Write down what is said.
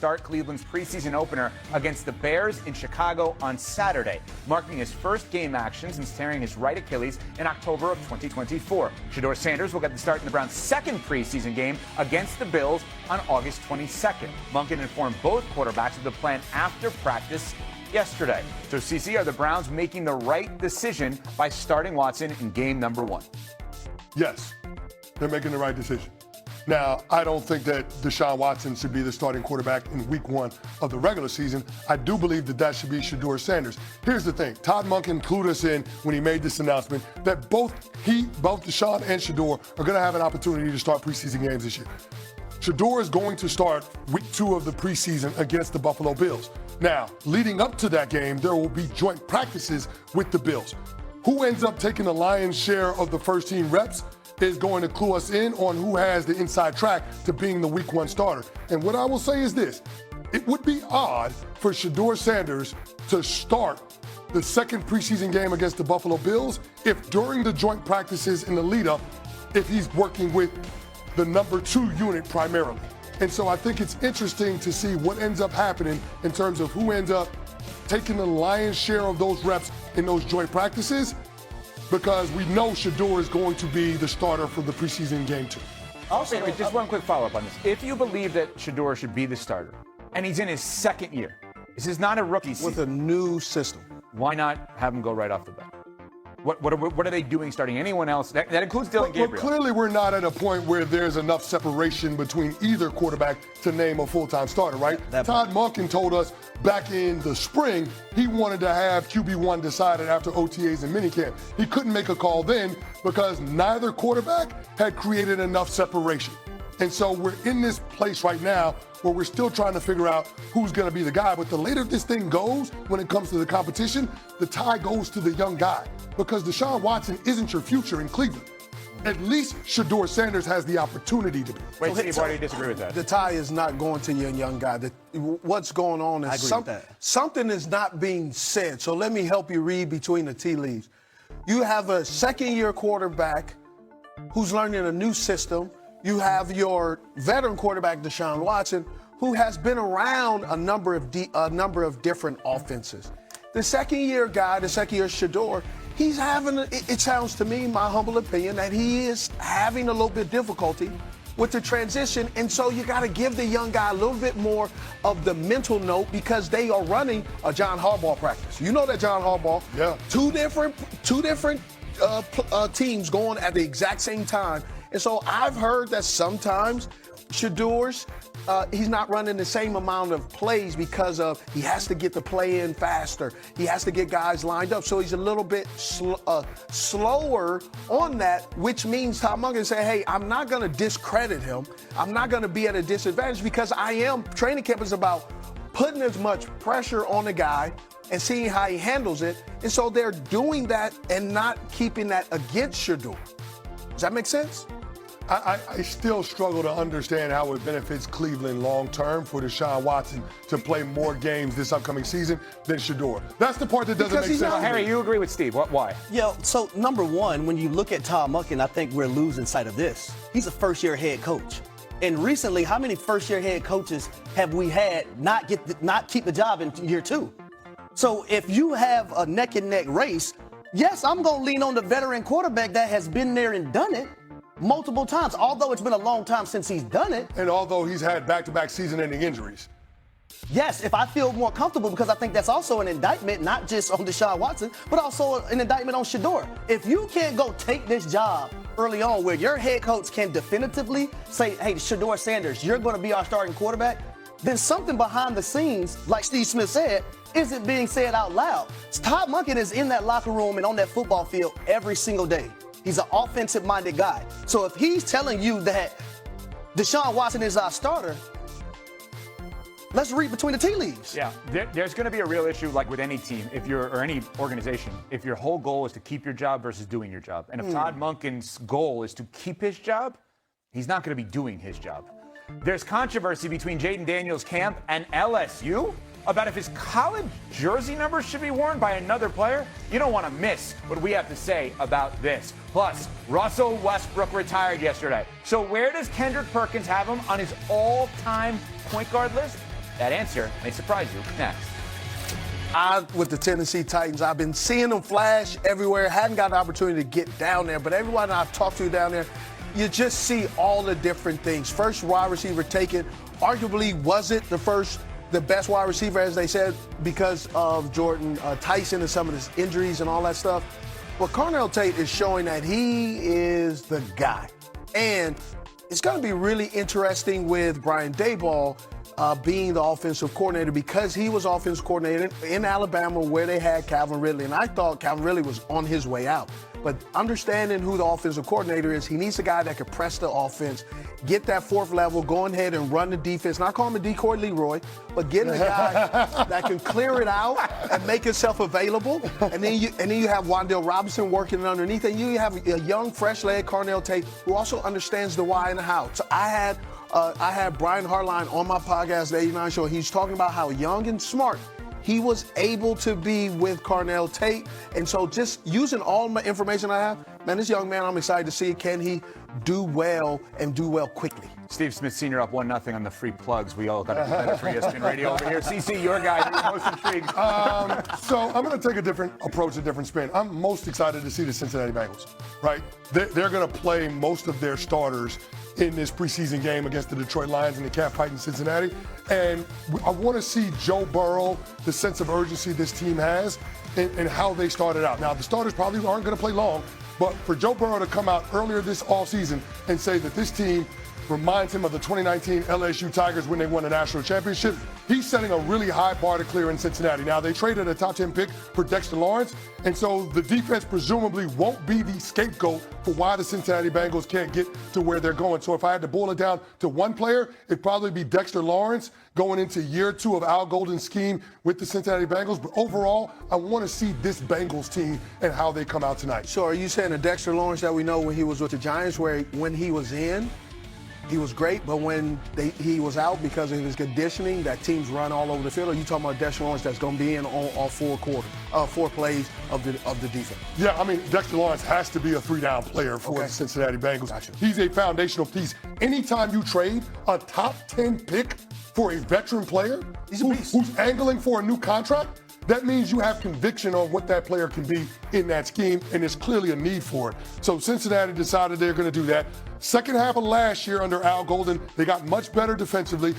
start Cleveland's preseason opener against the Bears in Chicago on Saturday, marking his first game action since tearing his right Achilles in October of 2024. Shedeur Sanders will get the start in the Browns' second preseason game against the Bills on August 22nd. Monken informed both quarterbacks of the plan after practice yesterday. So, CC, are the Browns making the right decision by starting Watson in game number 1? Yes, they're making the right decision. Now, I don't think that Deshaun Watson should be the starting quarterback in week 1 of the regular season. I do believe that should be Shedeur Sanders. Here's the thing. Todd Monken clued us in when he made this announcement that both Deshaun and Shedeur are going to have an opportunity to start preseason games this year. Shedeur is going to start week 2 of the preseason against the Buffalo Bills. Now, leading up to that game, there will be joint practices with the Bills. Who ends up taking the lion's share of the first team reps is going to clue us in on who has the inside track to being the week 1 starter. And what I will say is this. It would be odd for Shedeur Sanders to start the second preseason game against the Buffalo Bills if during the joint practices in the lead up, if he's working with the number 2 unit primarily. And so I think it's interesting to see what ends up happening in terms of who ends up taking the lion's share of those reps in those joint practices, because we know Shedeur is going to be the starter for the preseason game 2. Also, just one quick follow-up on this. If you believe that Shedeur should be the starter, and he's in his second year, this is not a rookie season. With a new system. Why not have him go right off the bat? What are they doing starting anyone else? That includes Dylan Gabriel. Well, clearly we're not at a point where there's enough separation between either quarterback to name a full-time starter, right? Todd Monken told us back in the spring he wanted to have QB1 decided after OTAs and minicamp. He couldn't make a call then because neither quarterback had created enough separation. And so we're in this place right now where we're still trying to figure out who's going to be the guy. But the later this thing goes, when it comes to the competition, the tie goes to the young guy. Because Deshaun Watson isn't your future in Cleveland. At least Shedeur Sanders has the opportunity to be. Wait, Steve, why do you disagree with that? The tie is not going to your young guy. What's going on is something is not being said. So let me help you read between the tea leaves. You have a second-year quarterback who's learning a new system. You have your veteran quarterback, Deshaun Watson, who has been around a number of different offenses. The second-year guy, the second-year Shedeur, he's having, it sounds to me, my humble opinion, that he is having a little bit difficulty with the transition. And so you got to give the young guy a little bit more of the mental note because they are running a John Harbaugh practice. You know that John Harbaugh, two different teams going at the exact same time. And so I've heard that sometimes Shedeur's, he's not running the same amount of plays because of he has to get the play in faster. He has to get guys lined up. So he's a little bit slower on that, which means Tom Monken say, hey, I'm not going to discredit him. I'm not going to be at a disadvantage because training camp is about putting as much pressure on the guy and seeing how he handles it. And so they're doing that and not keeping that against Shedeur. Does that make sense? I still struggle to understand how it benefits Cleveland long-term for Deshaun Watson to play more games this upcoming season than Shedeur. That's the part that doesn't make sense. Harry, you agree with Steve. Why? Yeah, so number one, when you look at Todd Monken, I think we're losing sight of this. He's a first-year head coach. And recently, how many first-year head coaches have we had not keep the job in year 2? So if you have a neck-and-neck race, yes, I'm going to lean on the veteran quarterback that has been there and done it multiple times, although it's been a long time since he's done it. And although he's had back-to-back season-ending injuries. Yes, if I feel more comfortable, because I think that's also an indictment, not just on Deshaun Watson, but also an indictment on Shedeur. If you can't go take this job early on where your head coach can definitively say, hey, Shedeur Sanders, you're going to be our starting quarterback, then something behind the scenes, like Steve Smith said, isn't being said out loud. Todd Monken is in that locker room and on that football field every single day. He's an offensive-minded guy. So if he's telling you that Deshaun Watson is our starter, let's read between the tea leaves. Yeah, there's going to be a real issue, like with any team, or any organization, if your whole goal is to keep your job versus doing your job. And if Todd Monken's goal is to keep his job, he's not going to be doing his job. There's controversy between Jaden Daniels' camp and LSU about if his college jersey number should be worn by another player. You don't want to miss what we have to say about this. Plus, Russell Westbrook retired yesterday. So where does Kendrick Perkins have him on his all-time point guard list? That answer may surprise you next. With the Tennessee Titans, I've been seeing them flash everywhere. Hadn't got the opportunity to get down there, but everyone I've talked to down there, you just see all the different things. First wide receiver taken, arguably wasn't the best wide receiver, as they said, because of Jordan Tyson and some of his injuries and all that stuff. But Carnell Tate is showing that he is the guy. And it's going to be really interesting with Brian Daboll being the offensive coordinator, because he was offensive coordinator in Alabama where they had Calvin Ridley. And I thought Calvin Ridley was on his way out. But understanding who the offensive coordinator is, he needs a guy that can press the offense, get that fourth level, go ahead and run the defense. Not call him a decoy Leroy, but getting a guy that can clear it out and make himself available. And then you have Wan'Dale Robinson working underneath, and you have a young, fresh-leg Carnell Tate who also understands the why and the how. So I had Brian Hartline on my podcast, The 89 Show. He's talking about how young and smart he was able to be with Carnell Tate. And so just using all my information I have, man, this young man, I'm excited to see, can he do well and do well quickly? Steve Smith Sr. up 1-0 on the free plugs. We all got to do better for ESPN Radio over here. CC, your guy, you're most intrigued. So I'm going to take a different approach, a different spin. I'm most excited to see the Cincinnati Bengals, right? They're going to play most of their starters in this preseason game against the Detroit Lions in the catfight in Cincinnati. And I want to see Joe Burrow, the sense of urgency this team has, and how they started out. Now, the starters probably aren't going to play long, but for Joe Burrow to come out earlier this offseason and say that this team reminds him of the 2019 LSU Tigers when they won a national championship, he's setting a really high bar to clear in Cincinnati. Now, they traded a top 10 pick for Dexter Lawrence, and so the defense presumably won't be the scapegoat for why the Cincinnati Bengals can't get to where they're going. So if I had to boil it down to one player, it'd probably be Dexter Lawrence going into year 2 of Al Golden's scheme with the Cincinnati Bengals. But overall, I want to see this Bengals team and how they come out tonight. So are you saying the Dexter Lawrence that we know when he was with the Giants, where when he was in, he was great, but when he was out because of his conditioning, that teams run all over the field? Or are you talking about Dexter Lawrence that's going to be in all 4 plays of the defense? Yeah, I mean, Dexter Lawrence has to be a 3-down player for the Cincinnati Bengals. Gotcha. He's a foundational piece. Anytime you trade a top 10 pick for a veteran player who's angling for a new contract, that means you have conviction on what that player can be in that scheme, and there's clearly a need for it. So Cincinnati decided they're going to do that. Second half of last year under Al Golden, they got much better defensively.